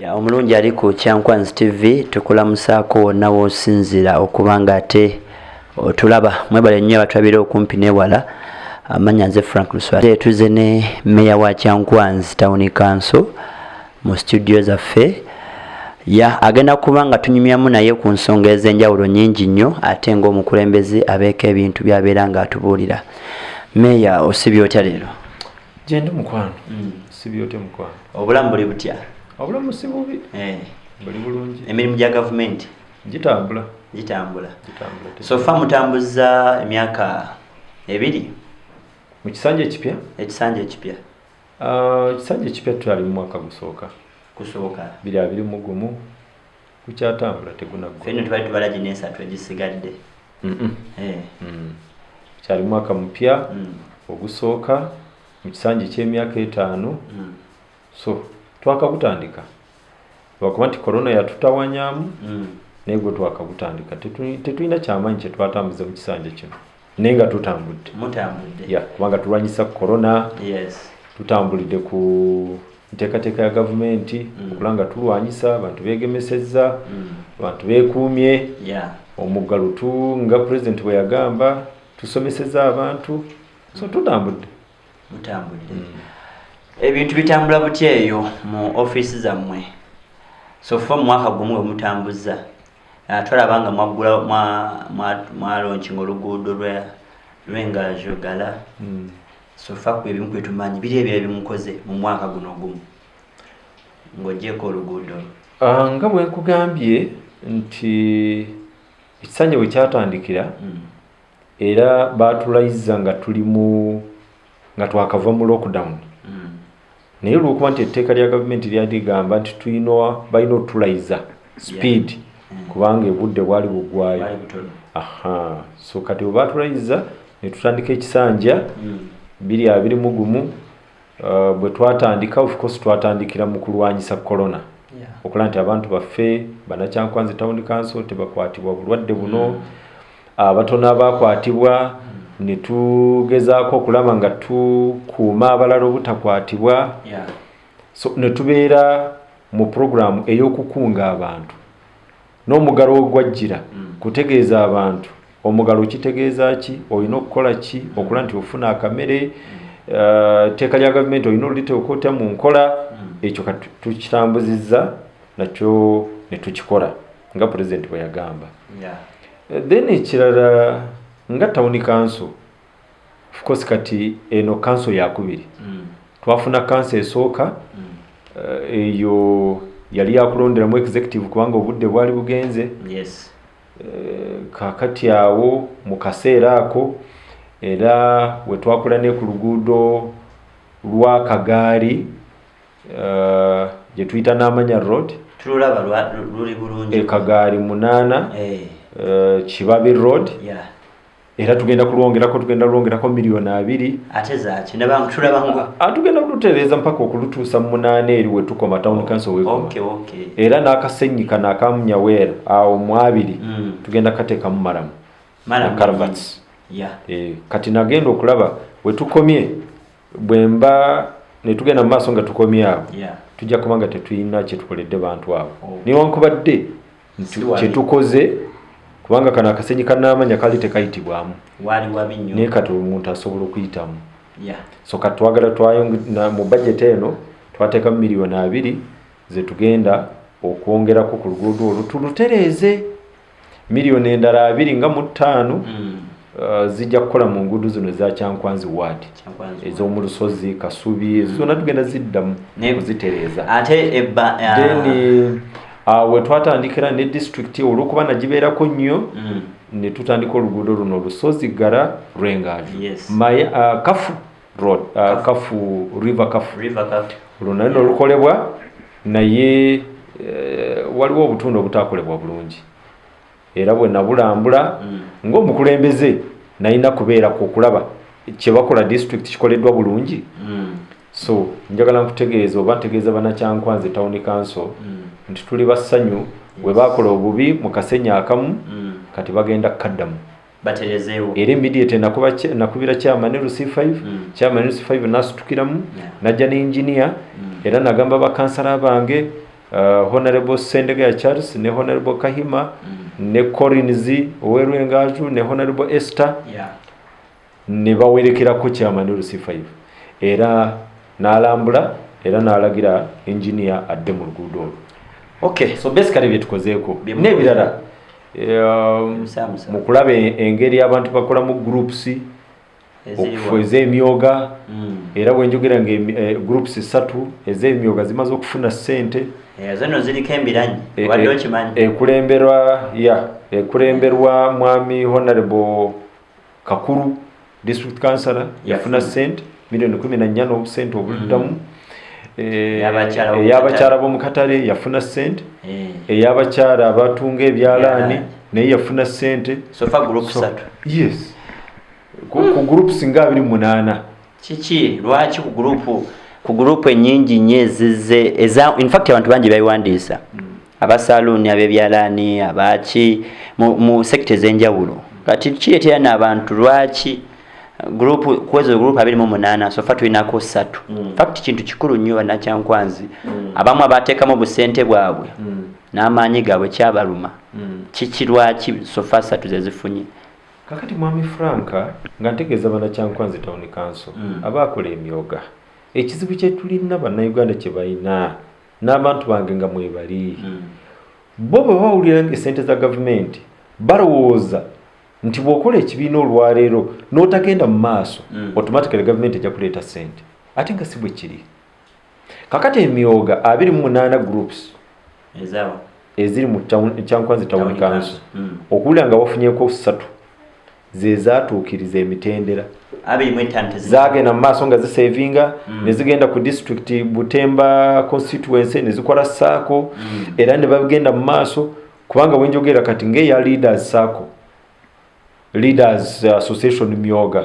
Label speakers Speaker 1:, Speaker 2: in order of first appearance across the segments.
Speaker 1: Ya omulungi ali ku Kyankwanzi TV tukulamusaako nawo osinzira okubanga ate otulaba mwebale nnyo abatwabire okumpi n'ewala. Amanya nze Frank Luswati tuze ne Meya wa Kyankwanzi Town Council mu studio zaffe ya agenda kubanga tunyumyamu naye ku nsonga ez'enjawulo nnyingi nnyo ate ng'omukulembeze abeeko ebintu by'abeera ng'atubuulira. Meya osibye otya leero?
Speaker 2: Gyendi mukwano. Sibye otya mukwano?
Speaker 1: Obulamu buli butya?
Speaker 2: Obulamu si bubi. Buli bulungi.
Speaker 1: Emirimu gya gavumenti
Speaker 2: gitambula.
Speaker 1: So far mutambuza emyaka ebiri
Speaker 2: mu kisanja ekipya?
Speaker 1: Ekisanja ekipya.
Speaker 2: Ekisanja ekipya twali mu mwaka gusooka. 2021 kukyatambula tegunagwa.
Speaker 1: Fenno twali tubala ginesatu egisigadde.
Speaker 2: Kyali mwaka mupya ogusooka mu kisanja ky'emyaka 5. So twakabutandika lwakuba nti korona yatutawanyamu naye gwe twakabutandika tetulina kyamaanyi kye twatambuza mu kisanja kino naye nga tutambudde kubanga tulwanyisa korona. Tutambulidde ku nteekateeka ya gavumenti okulanga tulwanyisa abantu beegemesezza abantu beekuumye omuggalo nga pulezidenti bwe yagamba tusomesezza abantu so tutambudde.
Speaker 1: Ebintu bitambula butya eyo mu office zammwe? So far mwaka gumu we mutambuza twalaba nga mwaggula mwalonkinga oluguudo lw'Engajo Gala. So far ku ebimu kwe tumanyi biri ebyo ebimukoze mu mwaka guno gumu ng'oggyeko oluguudo?
Speaker 2: Nga bwe nkugambye nti ekisanja bwe kyatandikira era baatulayiza nga tulimu nga twakava mu lockdown. Naye olw'okuba nti etteeka lya gavumenti lyaligamba nti balina otulayiza speed kubanga obudde bwali buggwayo. So kati bwe baatulayiza ne tutandika ekisanja 2021 bwe twatandika of course twatandikira mu kulwanyisa korona okulaba nti abantu baffe Bannakyankwanzi Town Council tebakwatibwa bulwadde buno. Abatono abakwatibwa ne tugezaako okulaba nga tukuuma abalala obutakwatibwa. So ne tubeera mu programu ey'okukunga abantu n'omugalo ogwajjira kutegeeza abantu omugalo kitegeeza ki, olina okukola ki okulaba nti ofuna akamere, etteeka lya gavumenti olina oliteeka otya mu nkola. Ekyo tukitambuzizza nakyo ne tukikola nga pulezidenti bwe yagamba. Then ekirala nga Town Council of course kati eno council yakubiri twafuna council esooka eyo yali yakulonderamu executive kubanga obudde bwali bugenze. Kakati awo mu kaseera ako era we twakula ne ku luguudo lwa Kagaali gye tuyita n'amanya road
Speaker 1: tululaba luli bulungi
Speaker 2: Kagaali 8 Kibabi road. Era tugenda kulwongerako $2 million.
Speaker 1: Ate zaki tulaba
Speaker 2: tugenda kulutereeza mpaka okulutuusa mu 8 eri we tukoma Town Council wekoma. Era n'akasennyika n'akamunyaweera awo mu 2 tugenda kateekamu malamu Calverts. Kati nagenda okulaba we tukomye bwemba ne tugenda mu maaso nga tukomye awo tujja kuba nga tetulina kye tukoledde bantu abo newankubadde kye tukoze kubanga kana akasennyika n'amanya kali tekayitibwamu naye kati omuntu asobola okuyitamu. So kati twagala twayongera mu budget eno twateekamu $2 million ze tugenda okwongerako ku luguudo olwo tulutereeze. $2 million endala 25 zijja kukola mu nguudo zino za Kyankwanzi ward ez'omu Lusozi Kasubi zonna tugenda ziddamu kuzitereeza. Then we twatandikira ne district olw'okuba nagibeerako nnyo ne tutandika oluguudo luno Lusozi Gala Lwengaaju Kafu road Kafu River Kafu luno nno lukolebwa naye waliwo obutundu obutakolebwa bulungi era bwe nabulambula ng'omukulembeze nalina kubeerako okulaba kye bakola district kikoleddwa bulungi. So njagala nkutegeeza oba ntegeeza Bannakyankwanzi Town Council nti tuli bassanyu bwe baakola obubi mu kasenya akamu kati bagenda kaddamu
Speaker 1: baterezeewo.
Speaker 2: Era immediate nakubira chairman LC5 chairman LC5 nasitukiramu najja ne engineer era nagamba bakansala bange Honorable Sendega Charles ne Honorable Kahima ne Corinzi Owerwengaju ne Honorable Esther ne bawerekera ko chairman Lucifer era n'alambula era n'alagira engineer adde mu luguudo.
Speaker 1: Okay,
Speaker 2: so basically byetukozeeko n'ebirala mu kulaba engeri abantu bakola mu groups okufuza emyoga era bwenjogera groups 3 ez'emyoga zimaze okufuna ssente
Speaker 1: zino ziriko embiranyi wadde okimanyi
Speaker 2: ekulemberwa mwami Honorable Kakuru district councillor yafuna ssente milioni 14 n'obusente obuddamu eyabakyala b'omu Katale yafuna ssente eyabakyala abatunga ebyalaani naye yafuna ssente
Speaker 1: sofa group 3
Speaker 2: yes ku groups nga 28
Speaker 1: kiki lwaki ku group enyingi nyezeze in fact abantu bangi bayiwandiisa abasaluni abebyalaani abaki mu sectors enjawulo kati kiyetera n'abantu lwaki kwezo group 28 sofa tulinako 3 fact kintu kikulu nnyo bannakyankwanzi abamu abateekamu obusente bwabwe n'amaanyi gaabwe kyabaluma kiki lwaki sofa 3 zezifunye
Speaker 2: kakati mwami Franka nga ntegeeza bannakyankwanzi town council abaakola emyoga ekizibu kye tulina bannayuganda kye balina n'abantu bange nga mwebali bo bwe bawulira ng'essente za gavumenti balowooza nti bw'okola ekibiina olwaleero n'otagenda mu maaso automatically gavumenti ejja kuleeta ssente ate nga si bwe kiri kakati emyoga 28 groups eziri mu Kyankwanzi town council okuwulira nga bafunyeko 3 ze zaatuukiriza emitendera zagenda mu maaso nga zisevinga ne zigenda ku district Butemba constituency ne zikola saako era ne bagenda mu maaso kubanga bwenjogera kati ng'eya leaders saako leaders association myoga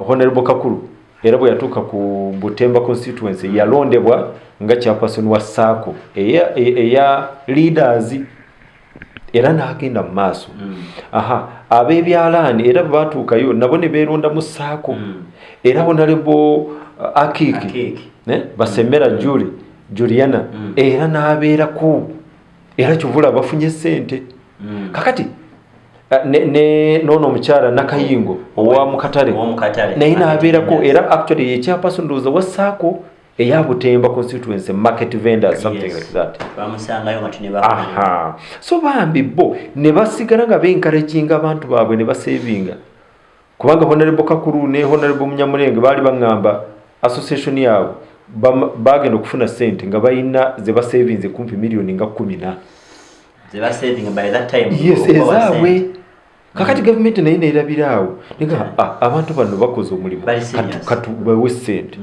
Speaker 2: Honorable Kakuru era bwe yatuuka ku Butemba constituency yalondebwa nga chairperson wa saako eya leaders era n'agenda mu maaso abebyalaani era baatuukayo nabo ne beeronda mu saako era Honorable Akiki Basemera Juliana era n'abeerako era kyovula bafunye ssente kakati nono omukyala Nakayingo owa Mukatale naye n'abeerako era actually ye chairperson ndowooza wa saako eya Butemba constituency market vendors something like that so bambi bo ne basigala nga bencouraginga abantu baabwe ne basavinga kubanga Honorable Kakuru ne Honorable Munyamulenge baali bangamba association yaabwe bagenda okufuna ssente nga balina ze basavinze kumpi milioni nga 10 yes ezaabwe kakati gavumenti naye neerabiraawo nga abantu bano bakoze omulimu katubawe ssente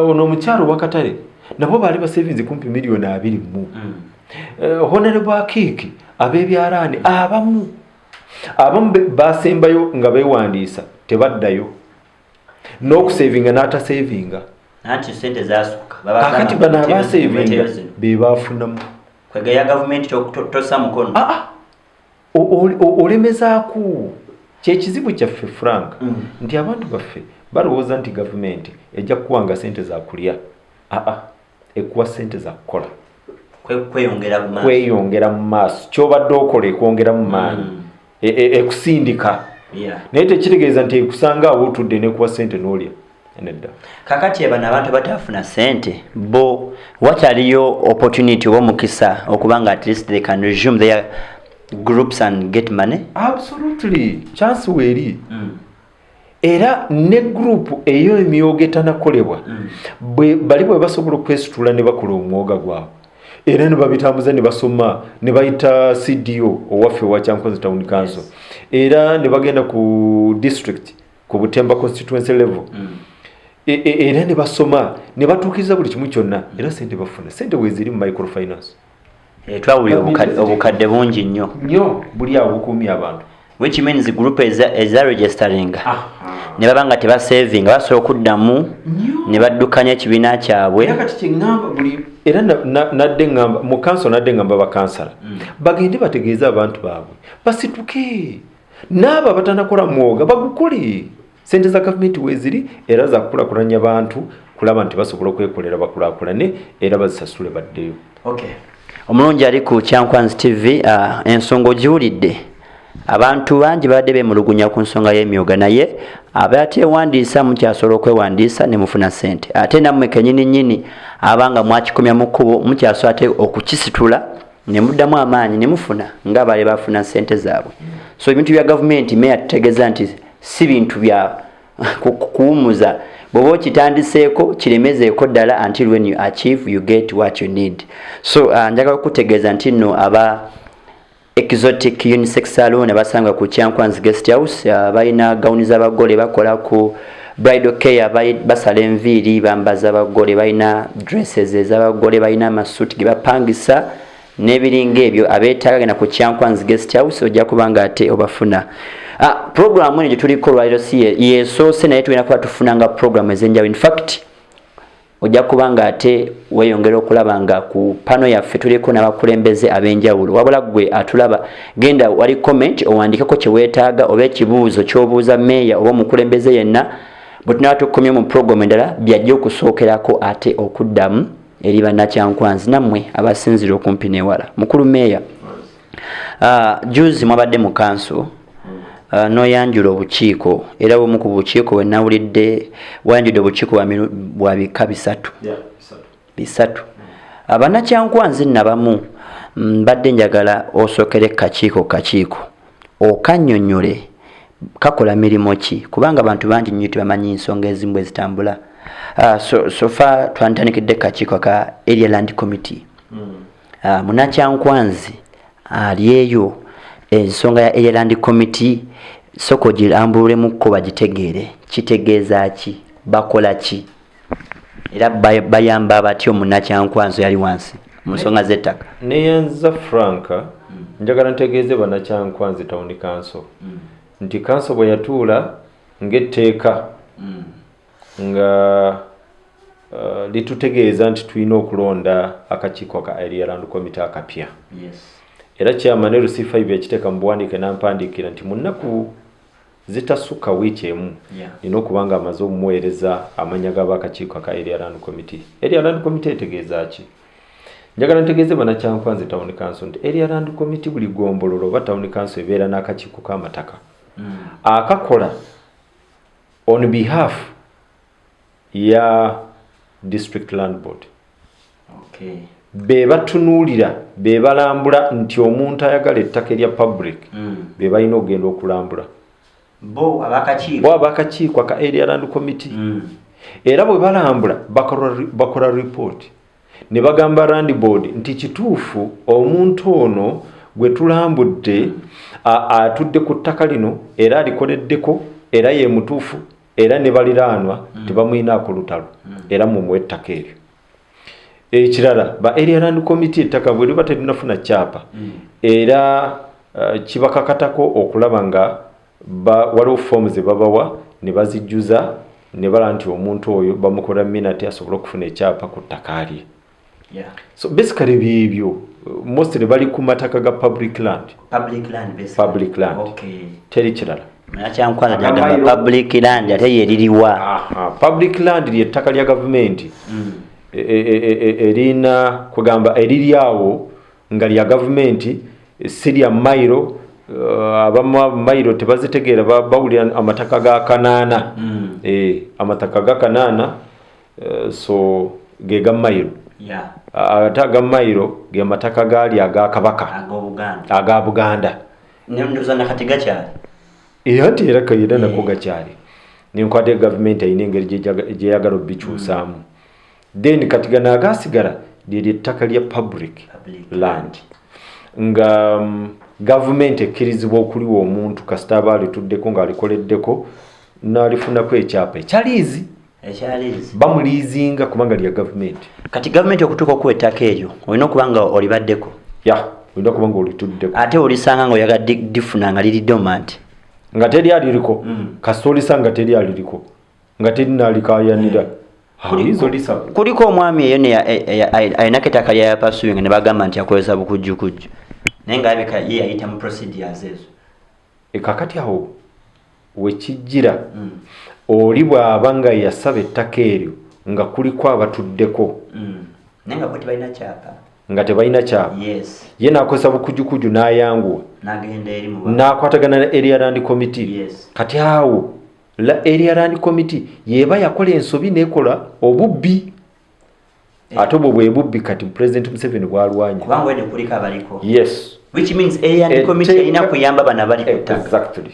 Speaker 2: ono omukyalo wa Katale nabo baali basavinze kumpi milioni 20 mu Honorable Akiki abebyalaani abamu basembayo nga beewandiisa tebaddayo n'okusavinga n'atasavinga kakati bano abasavinga be baafunamu
Speaker 1: kwegaya gavumenti tossa mukono
Speaker 2: olemezaako kyekizibu kyaffe Frank nti abantu baffe balowooza nti gavumenti ejja kuwanga ssente za kulya ekuwa ssente za kukola kweyongera mu maaso kyobadde okola ekwongera mu maanyi ekusindika naye tekitegeeza nti ekusanga awo otudde nekuwa ssente n'olya nedda
Speaker 1: kakati bano abantu batafuna ssente bo wakyaliyo opportunity oba omukisa okubanga at least they can resume their groups and get money
Speaker 2: absolutely chance weeri era ne group eyo emyoga etanakolebwa bali bwe basobola okwesitula ne bakola omwoga gwabwe era ne babitambuza ne basoma ne bayita CDO owaffe wa Kyankwanzi Town Council era ne bagenda ku district ku Butemba constituency level era ne basoma ne batuukiriza buli kimu kyonna era ssente bafuna ssente weziri mu microfinance
Speaker 1: twawulira obukadde bungi nnyo
Speaker 2: buli awo bukuumya abantu
Speaker 1: which means group eza registering ne baba nga tebasavinga basobola okuddamu ne baddukanya ekibiina kyabwe
Speaker 2: era kati kyeŋŋamba buli era nadde ŋŋamba mu council nadde ŋŋamba bakansala bagende bategeeza abantu baabwe basituke n'abo abatanakola mwoga bagukole ssente za gavumenti weeziri era zakukulakulanya bantu kulaba nti basobola okwekolera bakulaakulane era bazisasule baddeyo.
Speaker 1: Omulungi ali ku Kyankwanzi TV, ensonga ogiwulidde. Abantu bangi badde beemulugunya ku nsonga y'emyoga, naye abateewandiisa mukyasobola okwewandiisa ne mufuna ssente. Ate nammwe kennyini abanga mwakikomya mu kkubo mukyasobola ate okukisitula ne muddamu amaanyi ne mufuna ng'abaali bafuna ssente zaabwe. So ebintu bya gavumenti meya tutegeeza nti si bintu bya kuwumuza. Bw'oba okitandiseeko kiremezeeko ddala until when you achieve you get what you need. So njagala okutegeeza nti nno aba Exotic Unisex Salon basanga ku Kyankwanzi Guest House, balina gawuni z'abagole, bakola ku bridal care, basala enviiri, bambaza abagole, balina dresses ez'abagole, balina amasuuti ge bapangisa n'ebiringa ebyo. Abeetaaga genda ku Kyankwanzi Guest House ojja kubanga ate obafuna. Programu eno gye tuliko olwaliro si yeesoose, naye tulina kuba tufunanga programu ez'enjawulo. In fact ojja kubanga ate weeyongera okulaba nga ku pano yaffe tuliko n'abakulembeze ab'enjawulo. Wabula gwe atulaba, genda wali comment owandiikeko kye weetaaga oba ekibuuzo ky'obuuza meeya oba omukulembeze yenna, bwe tunaba tukomye mu programu endala byajja okusookerako ate okuddamu eri bannakyankwanzi nammwe abasinzira okumpi n'ewala. Mukulu meeya, juzi mwabadde mu kanso n'oyanjula obukiiko, era bumu ku bukiiko bwe nawulidde wanjudde obukiiko bwa bika bisatu. Bannakyankwanzi nabamu mbadde njagala osookere kakiiko okannyonnyole kakola mirimu ki, kubanga abantu bangi nnyo tebamanyi nsonga ezimu bwe zitambula. Sofa twantandikidde kakiiko ka Area Land Committee. Munnakyankwanzi ali eyo ensonga ya Area Land Committee soko girambululemu bagitegeere kitegeeza ki, bakola ki, era bayamba batyo munnakyankwanzi yali wansi mu nsonga z'ettaka.
Speaker 2: Neyanza Franka njagala ntegeeze bannakyankwanzi Town Council nti council bwe yatuula ng'etteeka nga litutegeeza nti tulina okulonda akakiiko ka Area Land Committee akapya. Era chairman C5 yakiteeka mu buwandiike n'ampandiikira nti mu nnaku zitasukka wiiki emu nina okubanga amaze omuweereza amanya g'abakakiiko ka Area Land Committee. Area Land Committee etegeeza ki? Njagala ntegeeze bannakyankwanzi Town Council nti Area Land Committee buli gombololo oba Town Council ebeera n'akakiiko k'amataka akakola on behalf ya District Land Board. Be batunuulira, be balambula nti omuntu ayagala ettaka erya public be balina okugenda okulambula.
Speaker 1: Bo
Speaker 2: abakakiiko ka Area Land Committee. Era bwe balambula bakola report ne bagamba Land Board nti kituufu omuntu ono gwe tulambudde atudde ku ttaka lino era alikoleddeko era ye mutuufu era ne baliraanwa tebamuyinaako lutalo era mumuwe ettaka eryo. Ekirala ba Area Land Committee ettaka bwe liba telinafuna kyapa era kibakakatako okulaba nga waliwo forms ze babawa ne bazijjuza ne bala nti omuntu oyo bamukola minati asobola okufuna ekyapa ku ttaka lye. So basically byebyo mostly bali ku mataka ga public land. Teri kirala.
Speaker 1: Kyankwanzi jagamba public land ate ye liriwa.
Speaker 2: Public land lye ttaka lya gavumenti. Erina kugamba eririawo nga lya gavumenti sirya mairo abama mairo tebazitegeera bawulira amataka ga kanaana amataka ga kanaana so ge ga mairo ataga mairo ge amataka gali aga kabaka aga Buganda
Speaker 1: ndoza nakati gakyali
Speaker 2: ate era kayira nako gakyali ninkwate gavumenti ayina engeri gye yagala obikyusaamu. Then katigana agasigala lye ttaka lya public land nga government ekkirizibwa okuliwa omuntu kasita aba alituddeko ng'alikoleddeko n'alifunako ekyapa ekyaliizi bamuliizinga kubanga lya government.
Speaker 1: Kati government okutuuka okuwa ettaka eryo olina okuba nga olibaddeko.
Speaker 2: Olina okuba nga olituddeko
Speaker 1: ate olisanga ng'oyaga difuna nga liri dormant
Speaker 2: nga teri aliriko kasita olisanga teri aliriko nga teri naalikayanira.
Speaker 1: Kuliko omwami eyo ayinako ettaka lya yapasuinga ne bagamba nti akozesa bukujjukujju naye nga abika ye yayita mu procedures ezo.
Speaker 2: Kakati awo wekijjira oli bw'aba nga yasaba ettaka eryo nga kuliko abatuddeko
Speaker 1: nenga boti balina kyapa
Speaker 2: nga tebalina kyapa
Speaker 1: yes
Speaker 2: ye nakozesa bukujukuju n'ayanguwa
Speaker 1: n'agenda eri mu
Speaker 2: n'akwatagana na area land committee
Speaker 1: yes
Speaker 2: kati awo la area land committee yeba yakola ensobi n'ekola obubbi ate obwo bwe bubbi kati President Museveni bwalwanya
Speaker 1: kubanga wene kulika abaliko
Speaker 2: yes
Speaker 1: which means area land committee ina kuyamba bana bali kutaka
Speaker 2: exactly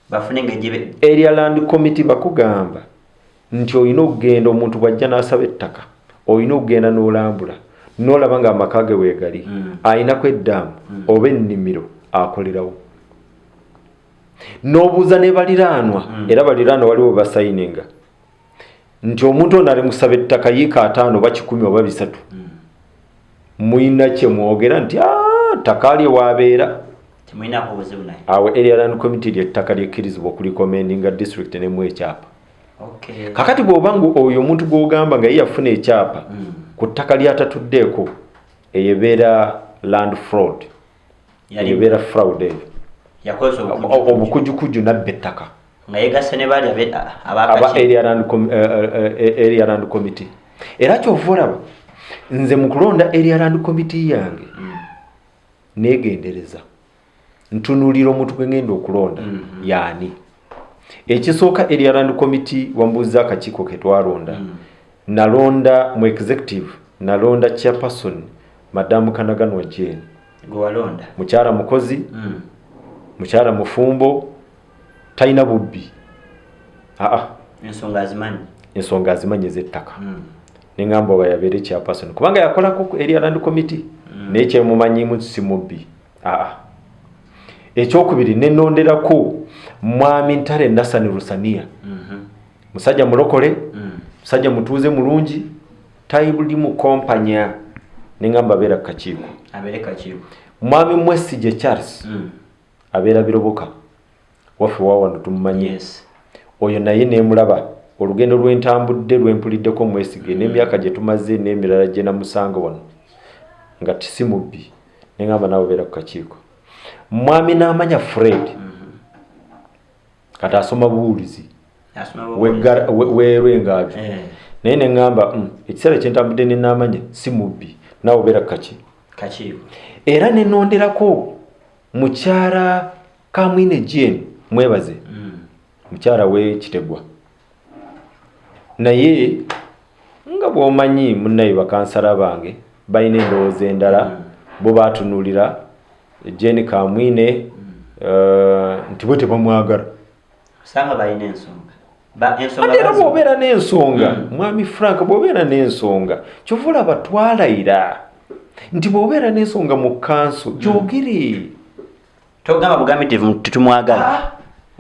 Speaker 1: bafune ngejibe
Speaker 2: area land committee bakugamba nti oyina okugenda omuntu bwajja n'asaba ettaka oyina okugenda n'olambula n'olaba nga amaka ge weegali ayinako eddamu oba ennimiro akolerawo n'obuuza ne baliraanwa era baliraanwa waliwo basayininga nti omuntu ono ali musaba ettaka yiika 5 oba 10 oba 3 muyina kye mwogera nti ttaka ali waabeera
Speaker 1: temuyinako obuzibu naye
Speaker 2: awo area land committee ly'ettaka lyekkirizibwa okulikomendinga district nemu ekyapa
Speaker 1: okay
Speaker 2: kakati bw'obanga oyo omuntu gw'ogamba nga ye yafuna ekyapa ku ttaka ly'atatuddeeko eyebeera land fraud eyebeera fraud eyo
Speaker 1: yakoze
Speaker 2: obukujukuju nabba ettaka
Speaker 1: nga yegase ne bali
Speaker 2: aba area land committee era kyova olaba nze mu kulonda area land committee yange neegendereza ntunuulira omuntu gwe ngenda okulonda yaani ekisooka area land committee wambuuza akakiiko ke twalonda nalonda mu executive nalonda chairperson madamu Kanaganwa Jane
Speaker 1: gwalonda
Speaker 2: mukyala mukozi mukyala mufumbo talina bubbi ensonga azimanyi ez'ettaka neŋŋamba oba yabeere chairperson kubanga yakolako ku area land committee naye kyemumanyimu si mubbi ekyokubiri nenonderako mwami Ntale Nasani Rusania musajja mulokole musajja mutuuze mulungi tayibuli mu kompanya neŋŋamba abeera kakiiko mwami Mwesige Charles abeera Biroboka waffe wawano tumumanyi oyo naye neemulaba olugendo lwentambudde lwempuliddeko Mwesige n'emyaka gye tumaze n'emirala gye namusanga wano nga tisi mubbi neŋŋamba naawe obeera ku kakiiko mwami n'amanya Fred kati asoma buwulizi weerwengaabi naye neŋŋamba ekiseera kyentambudde ne n'amanya si mubbi naawe obeera ku kakiiko era nenonderako mukyala Kamwine Jane mwebaze mukyala we Kitegwa naye nga bw'omanyi munnaye bakansala bange balina endowooza endala bo baatunuulira Jane Kamwine nti bwe tebamwagala
Speaker 1: sanga balina ensonga
Speaker 2: era bw'obeera n'ensonga mwami Frank bw'obeera n'ensonga kyova olaba twalayira nti bw'obeera n'ensonga mu kanso gyogere
Speaker 1: togamba bugambi tetumwagala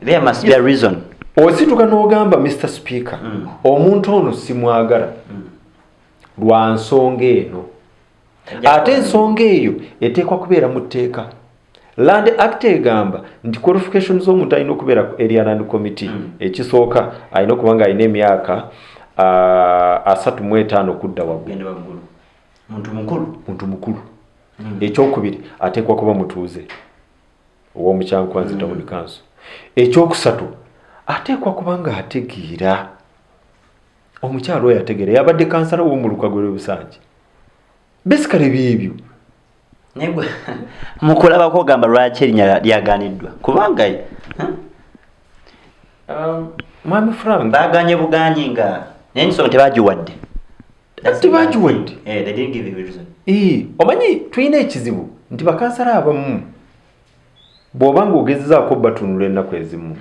Speaker 1: there must be a reason
Speaker 2: osituka n'ogamba Mr. Speaker omuntu ono simwagala lwa nsonga eno ate ensonga eyo eteekwa kubeera mu tteeka Land Act egamba nti qualification z'omuntu alina okubeera ku area land committee ekisooka alina okuba nga alina emyaka 35 okudda waggulu muntu mukulu ekyokubiri ateekwa kuba mutuuze ow'omukyankwanzi town council ekyokusatu ateekwa kuba nga ategeera omukyalo oyo ategeera yabadde kansala w'omuluka gw'Ebusanje basically byebyo
Speaker 1: mukulabako ogamba lwaki erinnya lyaganiddwa kubanga
Speaker 2: mwami Frank
Speaker 1: baganye buganyi nga naye ensonga tebagiwadde
Speaker 2: omanyi tulina ekizibu nti bakansala abamu bw'oba nga ogezezaako batunula ennaku ezimu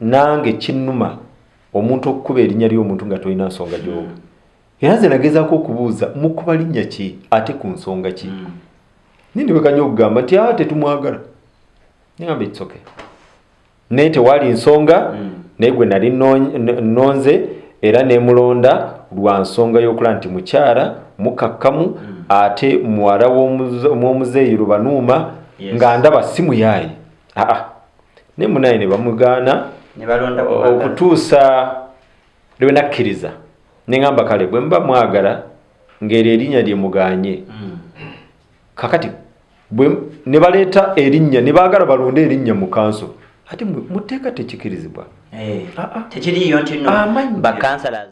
Speaker 2: nange kinnuma omuntu okukuba erinnya ly'omuntu nga tolina nsonga gy'oba era nze nagezaako okubuuza mukuba linnya ki ate ku nsonga ki nindibekanya okugamba nti tetumwagala ningamba it's okay naye tewali nsonga naye gwe nali nonze era nemulonda lwa nsonga y'okulaba nti mukyala mukakkamu ate muwala w'omuzeeyi Lubanuuma nga ndaba si muyaayi ne munaye ne bamugaana okutuusa lwe nakkiriza neŋŋamba kale bwe mba mwagala ng'eryo erinnya lye muganye kakati ne baleeta erinnya ne baagala balonde erinnya mu kanso ate mu tteeka tekikirizibwa
Speaker 1: tekiriyo nti no bakansala